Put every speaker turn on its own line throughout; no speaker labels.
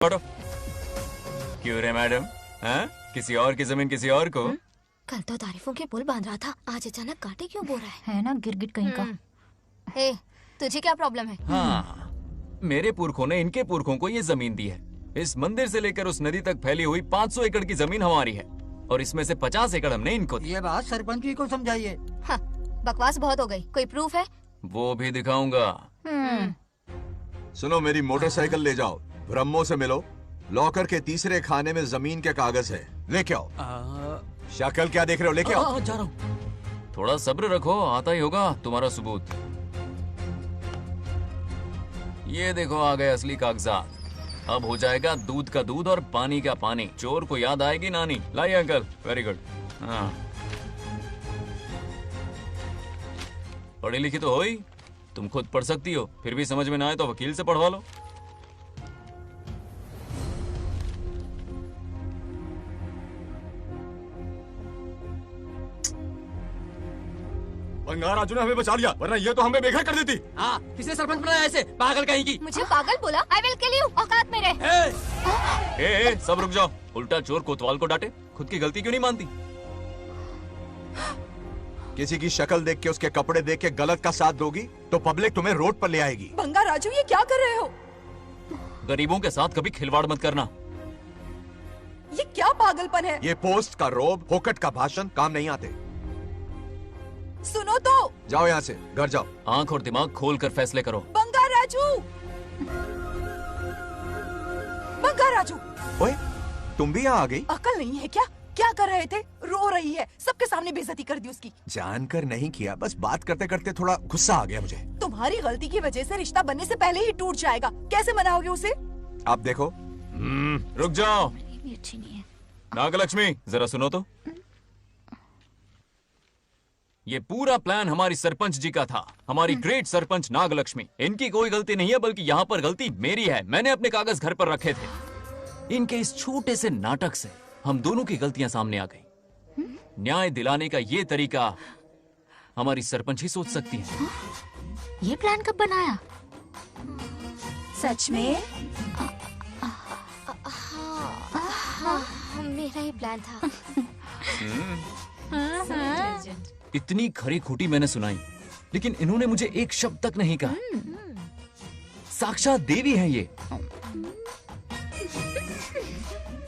छोड़ो। क्यों रे मैडम? हाँ? किसी और की जमीन किसी और को?
कल तो तारीफों के पुल बांध रहा था, आज अचानक कांटे क्यों बो रहा
है ना गिरगिट कहीं का।
है? तुझे क्या प्रॉब्लम है?
हाँ, मेरे पुरखों ने इनके पुरखों को ये जमीन दी है। इस मंदिर से लेकर उस नदी तक फैली हुई 500 एकड़ की जमीन हमारी है और इसमें से 50 एकड़ हमने इनको दी।
ये बात सरपंच जी को समझाइए।
हाँ, बकवास बहुत हो गई। कोई प्रूफ है?
वो भी दिखाऊंगा।
सुनो, मेरी मोटरसाइकिल ले जाओ, ब्रह्मो से मिलो, लॉकर के तीसरे खाने में जमीन के कागज है, लेके आओ। शक्ल क्या देख रहे हो, लेके आओ।
जा रहा हूँ।
थोड़ा सब्र रखो, आता ही होगा तुम्हारा सबूत। ये देखो आ गए असली कागजात। अब हो जाएगा दूध का दूध और पानी का पानी। चोर को याद आएगी नानी। लाइए अंकल, वेरी गुड। हाँ, पढ़ी लिखी तो हो ही, तुम खुद पढ़ सकती हो, फिर भी समझ में ना आए तो वकील से पढ़वा लो।
बंगार राजू ने हमें बचा लिया, वरना ये तो हमें बेघर कर देती।
हाँ, किसने सरपंच बनाया ऐसे पागल कहीं की?
मुझे पागल बोला? I will kill you. औकात में रह।
ए, सब रुक जाओ। उल्टा चोर कोतवाल को डांटे, खुद की गलती क्यों नहीं मानती?
किसी की शक्ल देख के, उसके कपड़े देख के गलत का साथ दोगी तो पब्लिक तुम्हें रोड पर ले आएगी।
बंगा राजू, ये क्या कर रहे हो?
गरीबों के साथ कभी खिलवाड़ मत करना।
ये क्या पागलपन है?
ये पोस्ट का रोब, फोकट का भाषण काम नहीं आते।
सुनो तो।
जाओ यहाँ से, घर जाओ।
आंख और दिमाग खोल कर फैसले करो।
बंगा राजू, बंगा राजू,
ओए, तुम भी यहाँ आ गई?
अकल नहीं है क्या? क्या कर रहे थे? रो रही है, सबके सामने बेइज्जती कर दी उसकी।
जानकर नहीं किया, बस बात करते करते थोड़ा गुस्सा आ गया मुझे।
तुम्हारी गलती की वजह से रिश्ता बनने से पहले ही टूट जाएगा। कैसे मनाओगे उसे?
आप देखो।
रुक जाओ।
ये भी अच्छी नहीं है।
नागलक्ष्मी, जरा सुनो तो। ये पूरा प्लान हमारी सरपंच जी का था, हमारी ग्रेट सरपंच नागलक्ष्मी। इनकी कोई गलती नहीं है, बल्कि यहाँ पर गलती मेरी है। मैंने अपने कागज घर पर रखे थे। इनके इस छोटे से नाटक से हम दोनों की गलतियां सामने आ गई। न्याय दिलाने का ये तरीका हमारी सरपंच ही सोच सकती है।
ये प्लान कब बनाया?
सच में?
हाँ, मेरा ही प्लान था।
इतनी खरी खूटी मैंने सुनाई, लेकिन इन्होंने मुझे एक शब्द तक नहीं कहा। साक्षात देवी है ये।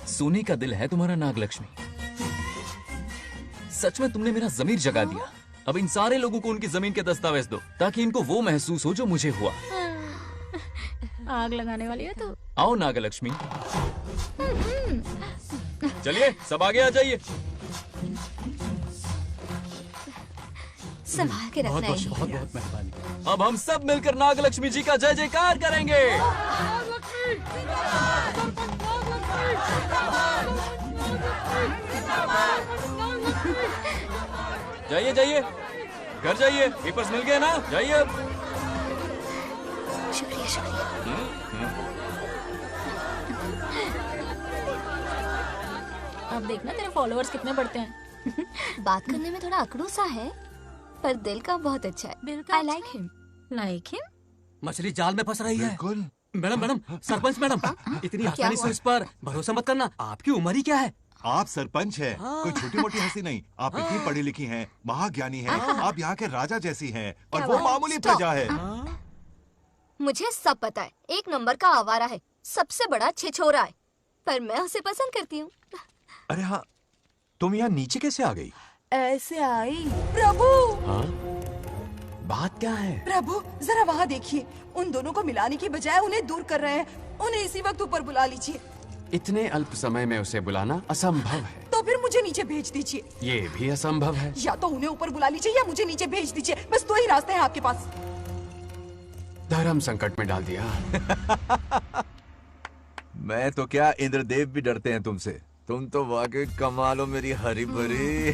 सोने का दिल है तुम्हारा नागलक्ष्मी। सच में तुमने मेरा जमीर जगा दिया। अब इन सारे लोगों को उनकी जमीन के दस्तावेज दो, ताकि इनको वो महसूस हो जो मुझे हुआ।
आग लगाने वाली है तो।
आओ नागलक्ष्मी, चलिए सब आगे आ जाइए।
संभाल के रखना है।
बहुत बहुत मेहरबानी।
अब हम सब मिलकर नागलक्ष्मी जी का जय जयकार करेंगे। जाइए जाइए, घर जाइए। पेपर्स मिल गए ना? जाइए अब।
शुक्रिया शुक्रिया।
अब देखना तेरे फॉलोअर्स कितने बढ़ते हैं।
बात करने में थोड़ा अकड़ू सा है, पर दिल का बहुत अच्छा है।
दिल का
I like him.
Like him?
मछली जाल में फंस रही है।
बिल्कुल।
मैडम मैडम, सरपंच मैडम, इतनी आसानी से
हुआ?
इस पर भरोसा मत करना। आपकी उम्र ही क्या है?
आप सरपंच हैं, कोई छोटी मोटी हंसी नहीं। आप इतनी पढ़ी लिखी हैं, महाज्ञानी हैं, आप यहाँ के राजा जैसी हैं, और
क्या
वो
बात?
मामूली
Stop.
प्रजा है।
मुझे सब पता है। एक नंबर का आवारा है, सबसे बड़ा छिछोरा है, पर मैं उसे पसंद करती हूँ।
अरे हाँ, तुम यहाँ नीचे कैसे आ गई?
ऐसे आई। प्रभु,
बात क्या है?
प्रभु जरा वहाँ देखिए। उन दोनों को मिलाने की बजाय उन्हें दूर कर रहे हैं। उन्हें इसी वक्त ऊपर बुला लीजिए।
इतने अल्प समय में उसे बुलाना असंभव है।
तो फिर मुझे नीचे भेज दीजिए।
ये भी असंभव है।
या तो उन्हें ऊपर बुला लीजिए या मुझे नीचे भेज दीजिए। बस दो ही रास्ते हैं आपके पास।
धर्म संकट में डाल दिया।
मैं तो क्या, इंद्रदेव भी डरते हैं तुमसे। तुम तो वाकई कमाल हो मेरी हरी भरी।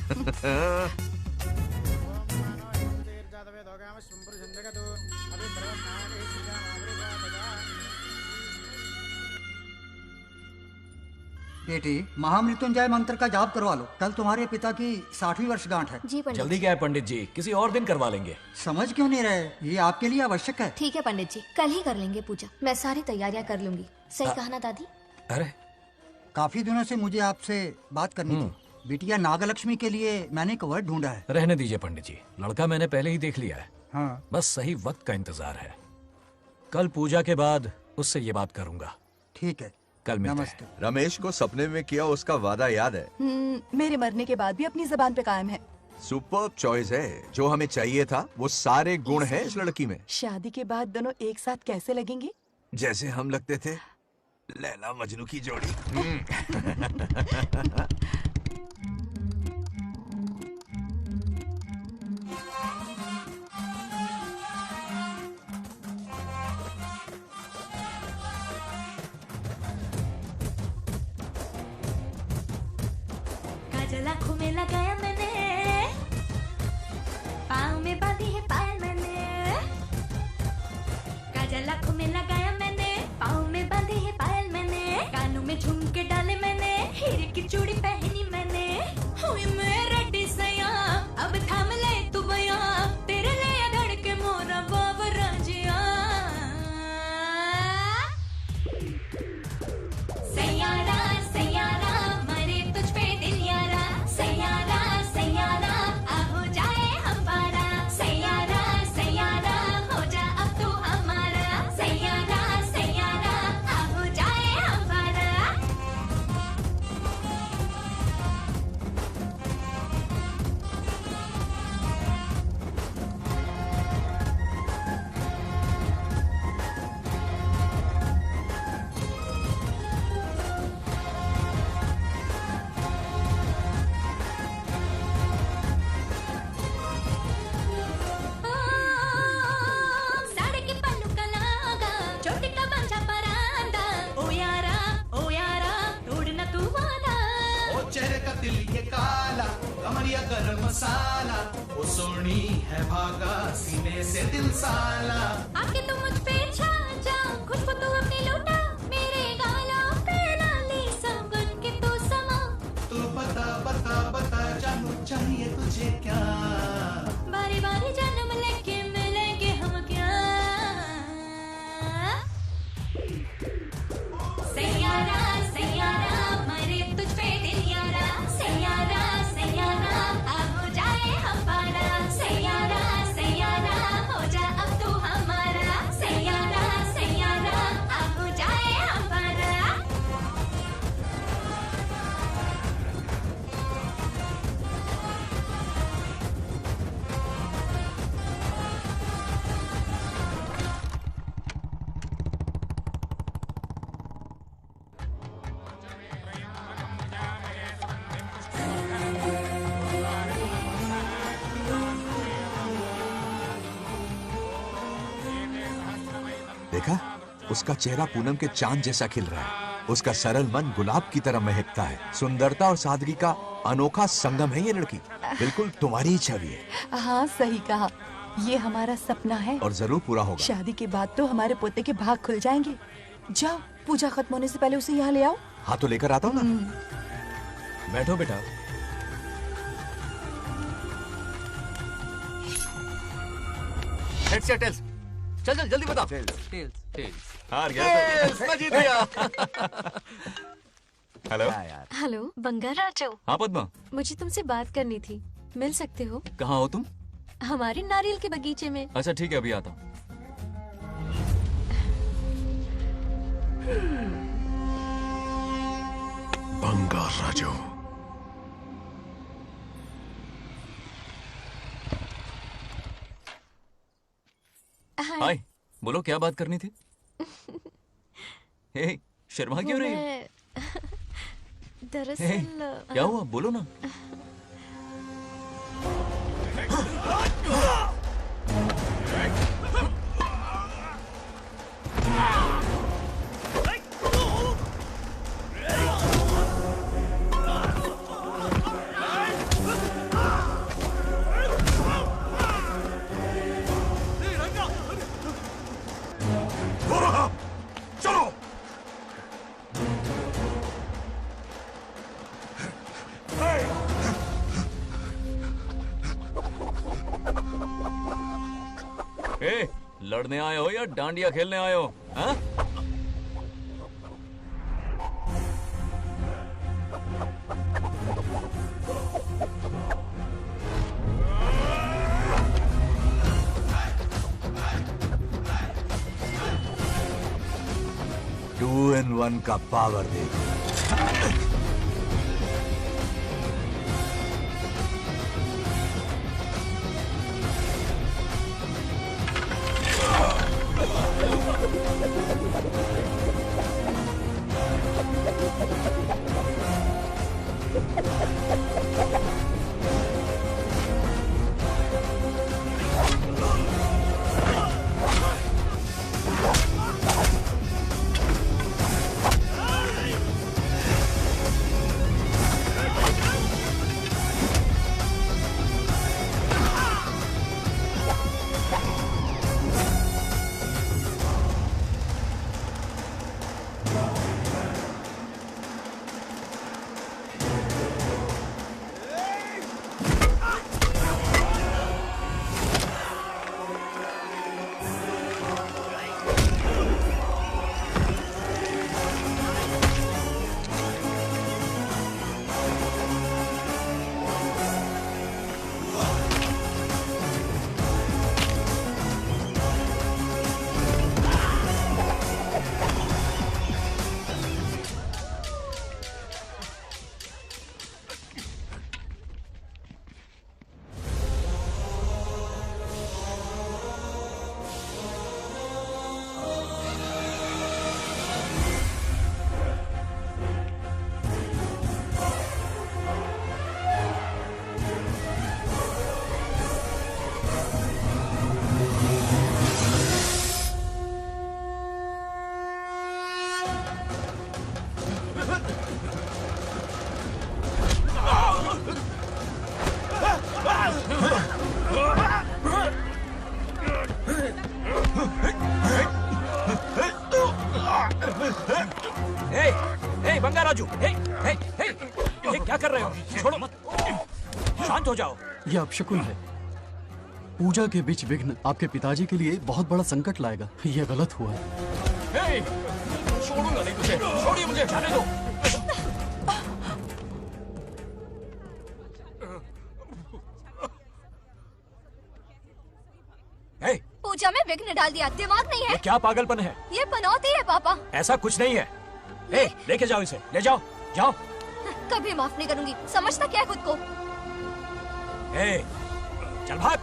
बेटी, महामृत्युंजय मंत्र का जाप करवा लो। कल तुम्हारे पिता की 60वीं वर्षगांठ है।
जी पंडित।
जल्दी क्या है पंडित जी, किसी और दिन करवा लेंगे।
समझ क्यों नहीं रहे? ये आपके लिए आवश्यक है।
ठीक है पंडित जी, कल ही कर लेंगे पूजा। मैं सारी तैयारियां कर लूंगी। सही कहा ना दादी?
अरे
काफी दिनों से मुझे आपसे बात करनी थी। बिटिया नागलक्ष्मी के लिए मैंने एक वर्ड ढूंढा है।
रहने दीजिए पंडित जी, लड़का मैंने पहले ही देख लिया है।
हाँ,
बस सही वक्त का इंतजार है। कल पूजा के बाद उससे ये बात करूंगा।
ठीक है,
कल मिलते
नमस्ते।
हैं।
रमेश को सपने में किया उसका वादा याद है?
मेरे मरने के बाद भी अपनी जबान पे कायम है।
सुपर्ब चॉइस है। जो हमें चाहिए था वो सारे गुण हैं इस लड़की में।
शादी के बाद दोनों एक साथ कैसे लगेंगे?
जैसे हम लगते थे लैला मजनू की जोड़ी।
काजल आँखों में लगाया मैंने, पाँव में बांधी है पायल मैंने। काजल आँखों में लगाया मैंने, पाँव में बांधी है पायल मैंने। कानों में झुमके डाले मैंने, हीरे की चूड़ी पहनी मैंने। हुई मैं रेडी सया, अब थाम ले तू बया, तेरे लिए धड़के मोरा बाबरा जिया। सैयारा सैयारा मरे तुझ पे दिल यारा, सैयारा सैयारा आ हो जाए हमारा। सैयारा सैयारा हो जा अब तू हमारा, सैयारा सैयारा आ हो जाए हमारा। साड़ी के पल्लू का लागा, चोटी का पंजा परांदा। ओ यारा तोड़ न तू वादा।
ओ चेहरे का दिल ये काला, कमरिया गरम मसाला, ओ सोनी है भागा सीने से दिल साला।
आके तू मुझ पे छा जा, खुशबू तू अपनी लौटा, मेरे गालों पे लाली संगन के तू समा।
तू बता बता बता जानू चाहिए तुझे क्या?
बारी बारी जन्म लेके मिलेंगे हम क्या? सैयारा सैयारा मरे तुझ पे दिल यारा, सैयारा सैयारा आ हो जाए हमारा। सैयारा सैयारा हो जा अब तू हमारा, सैयारा सैयारा आ हो जाए हमारा।
देखा, उसका चेहरा पूनम के चांद जैसा खिल रहा है। उसका सरल मन गुलाब की तरह महकता है। सुंदरता और सादगी का अनोखा संगम है ये लड़की। बिल्कुल तुम्हारी ही छवि है।
हाँ सही कहा, ये हमारा सपना है
और जरूर पूरा होगा।
शादी के बाद तो हमारे पोते के भाग खुल जाएंगे। जाओ, पूजा खत्म होने से पहले उसे यहाँ ले आओ।
हाँ तो लेकर आता हूँ ना।
बैठो बेटा।
हेड्स या टेल्स? चल चल जल्दी बता। टेल्स। हार गया। मैं जीत गया। हेलो।
हेलो बंगाराजो,
हाँ पद्मा,
मुझे तुमसे बात करनी थी, मिल सकते हो?
कहाँ हो तुम?
हमारे नारियल के बगीचे में।
अच्छा ठीक है, अभी आता हूँ।
बंगाराजो।
हाय, बोलो क्या बात करनी थी? हे, शर्मा क्यों रही हो?
मैं दरअसल
हे, क्या हुआ? बोलो ना। ए, लड़ने आए हो या डांडिया खेलने आए हो? हाँ?
मन का पावर देगी।
बंगा राजू, हे, हे, हे, हे, क्या कर रहे हो? छोड़ो मत, शांत हो जाओ।
यह अपशकुन है। पूजा के बीच विघ्न आपके पिताजी के लिए बहुत बड़ा संकट लाएगा। यह गलत हुआ।
हे, छोड़ूंगा नहीं तुझे, छोड़िए मुझे, जाने दो। हे,
पूजा में विघ्न डाल दिया, दिमाग नहीं है?
ये क्या पागलपन है?
ये पनौती है पापा।
ऐसा कुछ नहीं है। हे, लेके जाओ इसे, ले जाओ, जाओ।
कभी माफ नहीं करूंगी, समझता क्या है खुद को?
हे, चल भाग,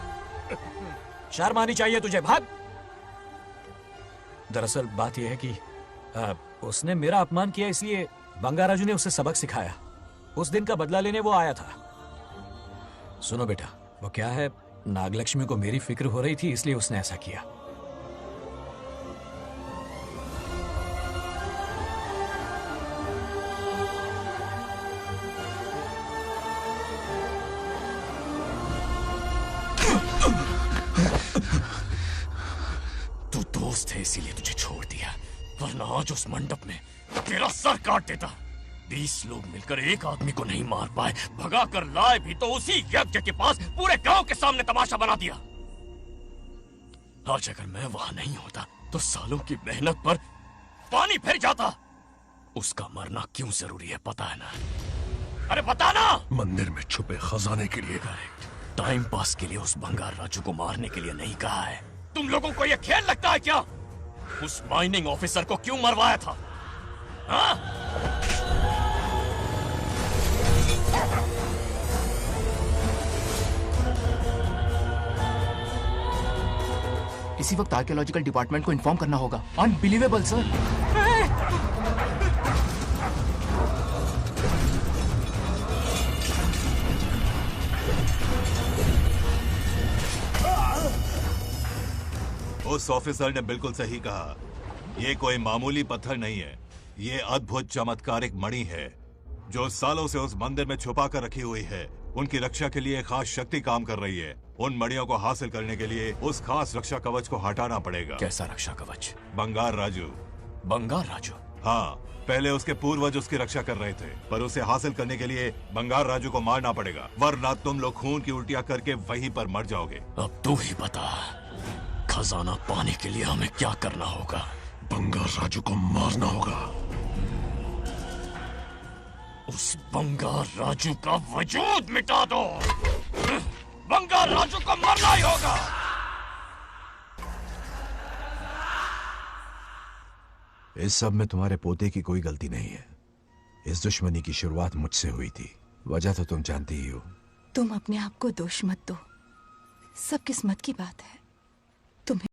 शर्म आनी चाहिए तुझे, भाग। दरअसल बात यह है कि उसने मेरा अपमान किया, इसलिए बंगाराजू ने उसे सबक सिखाया। उस दिन का बदला लेने वो आया था। सुनो बेटा, वो क्या है, नागलक्ष्मी को मेरी फिक्र हो रही थी, इसलिए उसने ऐसा किया।
तू दोस्त है इसीलिए तुझे छोड़ दिया, वरना आज उस मंडप में तेरा सर काट देता। 20 लोग मिलकर एक आदमी को नहीं मार पाए, भगा कर लाए भी तो उसी यज्ञ के पास पूरे गांव के सामने तमाशा बना दिया। आज अगर मैं वहां नहीं होता तो सालों की मेहनत पर पानी फिर जाता। उसका मरना क्यों जरूरी है पता है ना? अरे बता ना।
मंदिर में छुपे खजाने के लिए।
करेक्ट, टाइम पास के लिए उस बंगार राजू को मारने के लिए नहीं कहा है। तुम लोगों को यह खेल लगता है क्या? उस माइनिंग ऑफिसर को क्यों मरवाया था? हाँ?
इसी वक्त आर्कियोलॉजिकल डिपार्टमेंट को इन्फॉर्म करना होगा। Unbelievable sir.
उस ऑफिसर ने बिल्कुल सही कहा। ये कोई मामूली पत्थर नहीं है, ये अद्भुत चमत्कारिक मणि है जो सालों से उस मंदिर में छुपा कर रखी हुई है। उनकी रक्षा के लिए खास शक्ति काम कर रही है। उन मणियों को हासिल करने के लिए उस खास रक्षा कवच को हटाना पड़ेगा।
कैसा रक्षा कवच?
बंगार राजू।
बंगार राजू?
हाँ, पहले उसके पूर्वज उसकी रक्षा कर रहे थे, पर उसे हासिल करने के लिए बंगार राजू को मारना पड़ेगा, वरना तुम लोग खून की उल्टियां करके वहीं पर मर जाओगे।
अब तू ही बता, खजाना पाने के लिए हमें क्या करना होगा?
बंगार राजू को मारना होगा।
उस बंगार राजू का वजूद मिटा दो। बंगार राजू को मरना ही होगा।
इस सब में तुम्हारे पोते की कोई गलती नहीं है। इस दुश्मनी की शुरुआत मुझसे हुई थी। वजह तो तुम जानती ही हो।
तुम अपने आप को दोष मत दो, सब किस्मत की बात है।